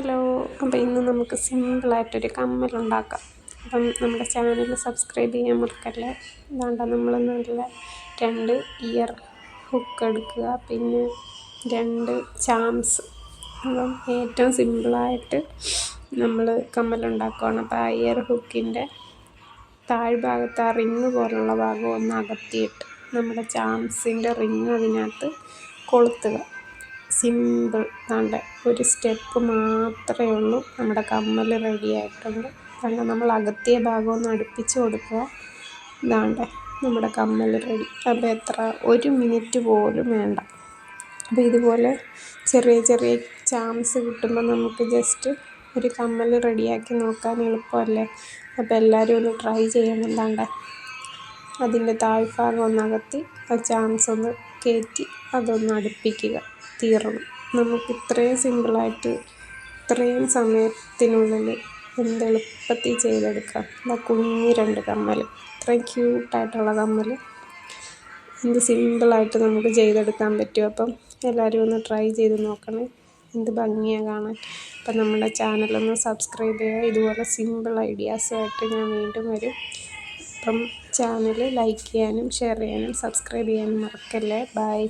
Hello. അപ്പോൾ ഇന്ന് നമുക്ക് സിമ്പിളായിട്ടൊരു കമ്മലുണ്ടാക്കാം. അപ്പം നമ്മുടെ ചാനൽ സബ്സ്ക്രൈബ് ചെയ്യാൻ മറക്കല്ലേ. ഇതാണ്ട നമ്മൾ നല്ല 2 ഇയർ ഹുക്ക് എടുക്കുക, പിന്നെ 2 ചാംസ്. അപ്പം ഏറ്റവും സിമ്പിളായിട്ട് നമ്മൾ കമ്മലുണ്ടാക്കുകയാണ്. അപ്പോൾ ആ ഇയർ ഹുക്കിൻ്റെ താഴ്ഭാഗത്ത് ആ റിങ് പോലുള്ള ഭാഗം ഒന്ന് അകത്തിയിട്ട് നമ്മുടെ ചാംസിൻ്റെ റിങ് അതിനകത്ത് കൊളുത്തുക. സിമ്പിൾ. താണ്ടെ ഒരു സ്റ്റെപ്പ് മാത്രമേ ഉള്ളൂ. നമ്മുടെ കമ്മൽ റെഡി ആയിട്ടുണ്ട്. കാരണം നമ്മൾ അകത്തിയ ഭാഗം ഒന്ന് അടുപ്പിച്ച് കൊടുക്കുക. ഇതാണ്ടെ നമ്മുടെ കമ്മൽ റെഡി. അപ്പോൾ 1 മിനിറ്റ് പോലും വേണ്ട. അപ്പോൾ ഇതുപോലെ ചെറിയ ചെറിയ ചാംസ് കിട്ടുമ്പോൾ നമുക്ക് ജസ്റ്റ് ഒരു കമ്മൽ റെഡിയാക്കി നോക്കാൻ എളുപ്പമല്ലേ. അപ്പോൾ എല്ലാവരും ഒന്ന് ട്രൈ ചെയ്യണം. താണ്ടെ അതിൻ്റെ താഴ്ഭാഗം ഒന്ന് അകത്തി ആ ചാംസ് ഒന്ന് കയറ്റി അതൊന്ന് അടുപ്പിക്കുക. തീർന്നു. നമുക്ക് ഇത്രയും സിമ്പിളായിട്ട് ഇത്രയും സമയത്തിനുള്ളിൽ എന്തെളുപ്പത്തിൽ ചെയ്തെടുക്കാം. കുഞ്ഞ് 2 കമ്മൽ, ഇത്രയും ക്യൂട്ടായിട്ടുള്ള കമ്മൽ എന്ത് സിമ്പിളായിട്ട് നമുക്ക് ചെയ്തെടുക്കാൻ പറ്റും. അപ്പം എല്ലാവരും ഒന്ന് ട്രൈ ചെയ്ത് നോക്കണേ. എന്ത് ഭംഗിയാണ് കാണാൻ. അപ്പം നമ്മുടെ ചാനലൊന്ന് സബ്സ്ക്രൈബ് ചെയ്യുക. ഇതുപോലെ സിമ്പിൾ ഐഡിയാസുമായിട്ട് ഞാൻ വീണ്ടും വരും. അപ്പം ചാനൽ ലൈക്ക് ചെയ്യാനും ഷെയർ ചെയ്യാനും സബ്സ്ക്രൈബ് ചെയ്യാനും മറക്കല്ലേ. ബൈ.